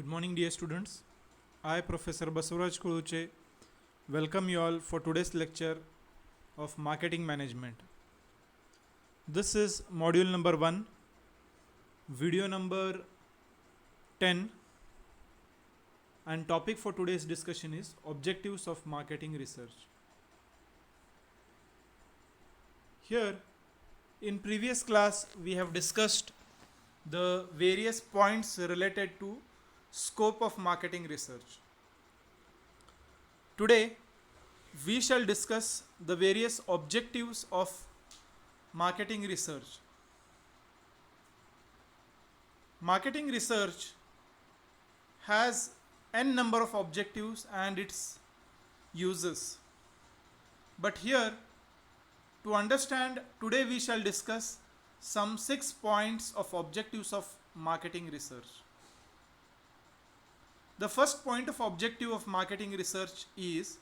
Good morning, dear students. I, Professor Basavaraj Kuluche, welcome you all for today's lecture of Marketing Management. This is module number 1, video number 10, and topic for today's discussion is Objectives of Marketing Research. Here, in previous class, we have discussed the various points related to scope of marketing research. Today, we shall discuss the various objectives of marketing research. Marketing research has n number of objectives and its uses. But here, to understand, today we shall discuss some 6 points of objectives of marketing research. The first point of objective of marketing research is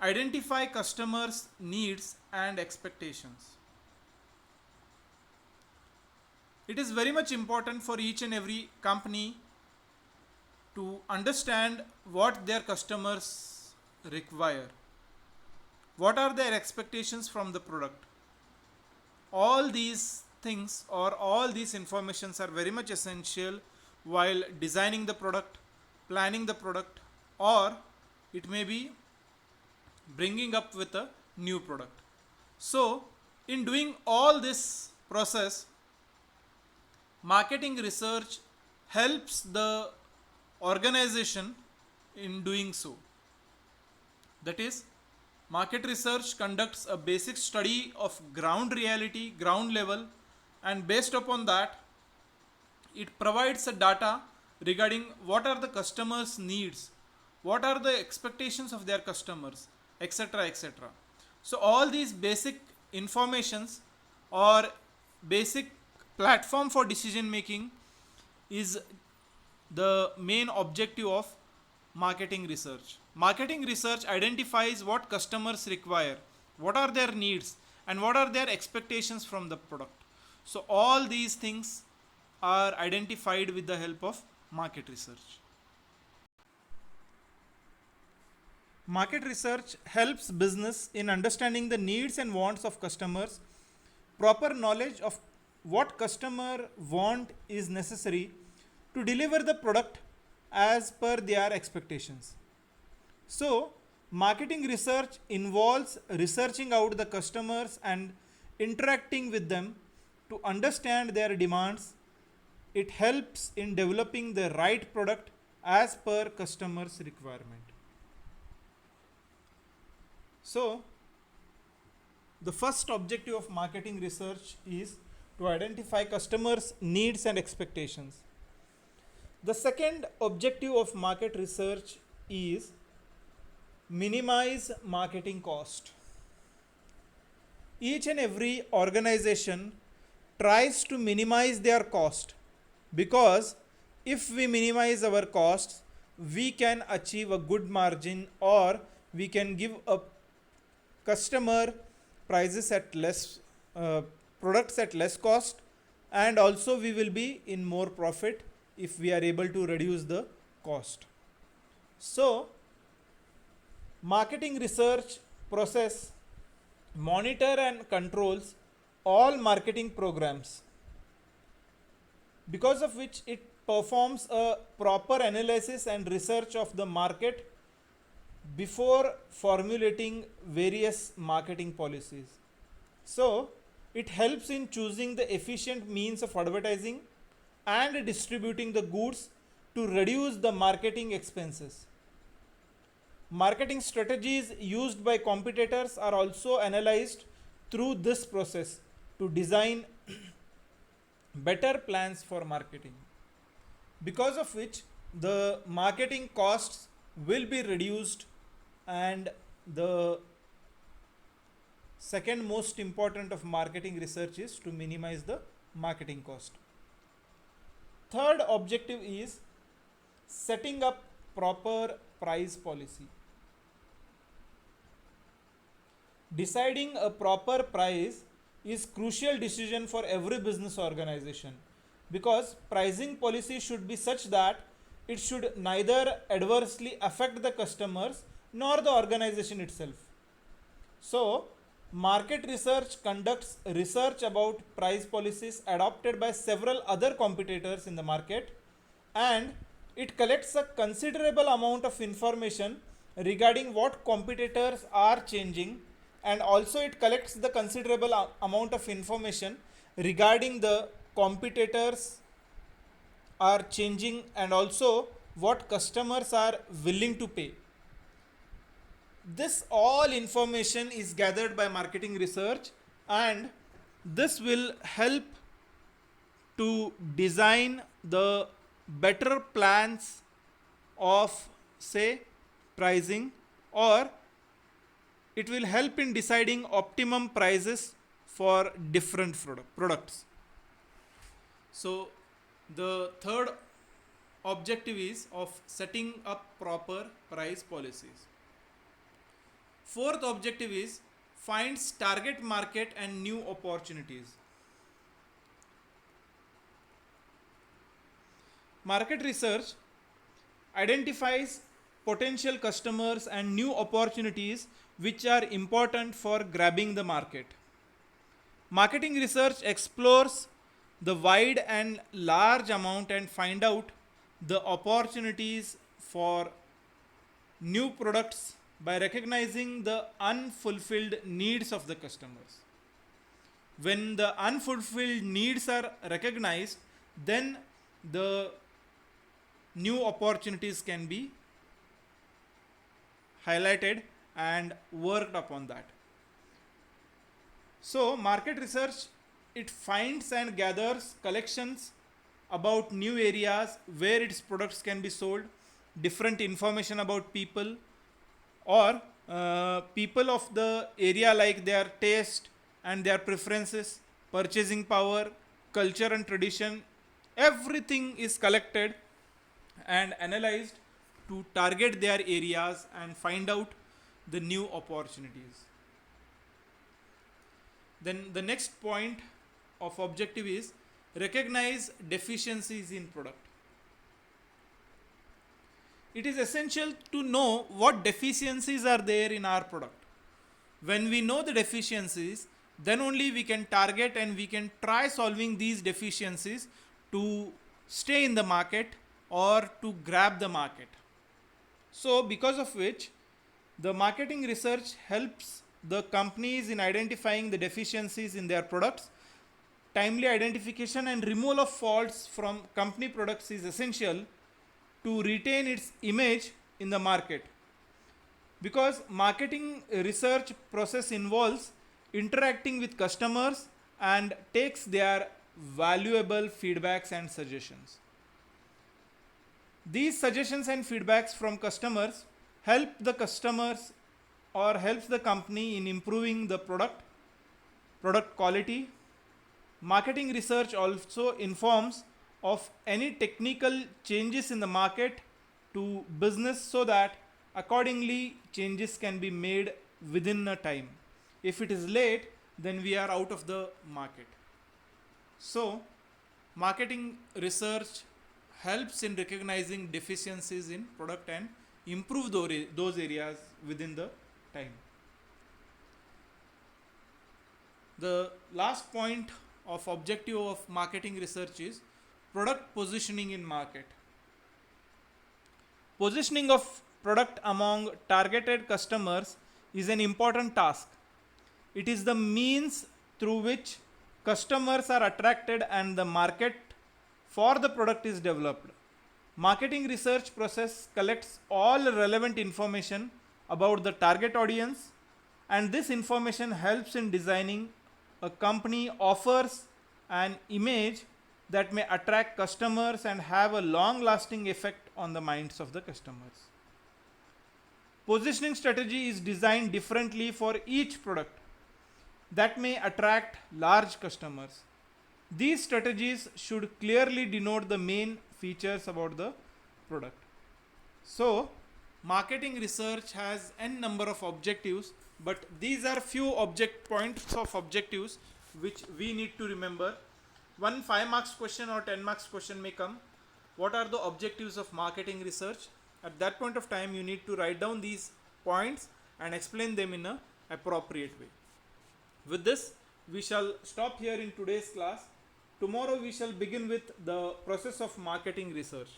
identify customers' needs and expectations. It is very much important for each and every company to understand what their customers require. What are their expectations from the product? All these things or all these informations are very much essential while designing the product, planning the product, or it may be bringing up with a new product. So, in doing all this process, marketing research helps the organization in doing so. That is, market research conducts a basic study of ground reality, ground level, and based upon that, it provides a data regarding what are the customers' needs, what are the expectations of their customers, etc. etc. So all these basic informations or basic platform for decision making is the main objective of marketing research. Marketing research identifies what customers require, what are their needs, and what are their expectations from the product. So all these things are identified with the help of market research. Market research helps business in understanding the needs and wants of customers. Proper knowledge of what customer want is necessary to deliver the product as per their expectations. So, marketing research involves researching out the customers and interacting with them to understand their demands. It helps in developing the right product as per customer's requirement. So, the first objective of marketing research is to identify customers' needs and expectations. The second objective of market research is minimize marketing cost. Each and every organization tries to minimize their cost, because if we minimize our costs, we can achieve a good margin, or we can give a customer prices at less products at less cost, and also we will be in more profit if we are able to reduce the cost. So marketing research process monitor and controls all marketing programs, because of which it performs a proper analysis and research of the market before formulating various marketing policies. So it helps in choosing the efficient means of advertising and distributing the goods to reduce the marketing expenses. Marketing strategies used by competitors are also analyzed through this process to design better plans for marketing, because of which the marketing costs will be reduced. And the second most important of marketing research is to minimize the marketing cost. Third objective is setting up proper price policy. Deciding a proper price is crucial decision for every business organization, because pricing policy should be such that it should neither adversely affect the customers nor the organization itself. So, market research conducts research about price policies adopted by several other competitors in the market, and it collects a considerable amount of information regarding what competitors are changing, and also it collects the considerable amount of information regarding the competitors are changing and also what customers are willing to pay. This all information is gathered by marketing research, and this will help to design the better plans of, say, pricing, or it will help in deciding optimum prices for different products. So the third objective is of setting up proper price policies. Fourth objective is finds target market and new opportunities. Market research identifies potential customers and new opportunities which are important for grabbing the market. Marketing research explores the wide and large amount and find out the opportunities for new products by recognizing the unfulfilled needs of the customers. When the unfulfilled needs are recognized, then the new opportunities can be highlighted and worked upon that. So market research, it finds and gathers collections about new areas where its products can be sold, different information about people, or people of the area, like their taste and their preferences, purchasing power, culture and tradition. Everything is collected and analyzed to target their areas and find out the new opportunities. Then the next point of objective is recognize deficiencies in product. It is essential to know what deficiencies are there in our product. When we know the deficiencies, then only we can target and we can try solving these deficiencies to stay in the market or to grab the market. So because of which the marketing research helps the companies in identifying the deficiencies in their products. Timely identification and removal of faults from company products is essential to retain its image in the market, because marketing research process involves interacting with customers and takes their valuable feedbacks and suggestions. These suggestions and feedbacks from customers help the customers or helps the company in improving the product quality. Marketing research also informs of any technical changes in the market to business, so that accordingly changes can be made within a time. If it is late, then we are out of the market. So marketing research helps in recognizing deficiencies in product and improve those areas within the time. The last point of objective of marketing research is product positioning in market. Positioning of product among targeted customers is an important task. It is the means through which customers are attracted and the market for the product is developed. Marketing research process collects all relevant information about the target audience, and this information helps in designing a company offers an image that may attract customers and have a long lasting effect on the minds of the customers. Positioning strategy is designed differently for each product that may attract large customers. These strategies should clearly denote the main features about the product. So marketing research has n number of objectives, but these are few points of objectives which we need to remember. One 5 marks question or 10 marks question may come. what are the objectives of marketing research. At that point of time, you need to write down these points and explain them in a appropriate way. With this, we shall stop here in today's class. Tomorrow we shall begin with the process of marketing research.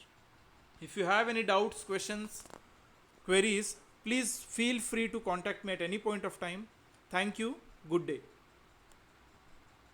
If you have any doubts, questions, queries, please feel free to contact me at any point of time. Thank you. Good day.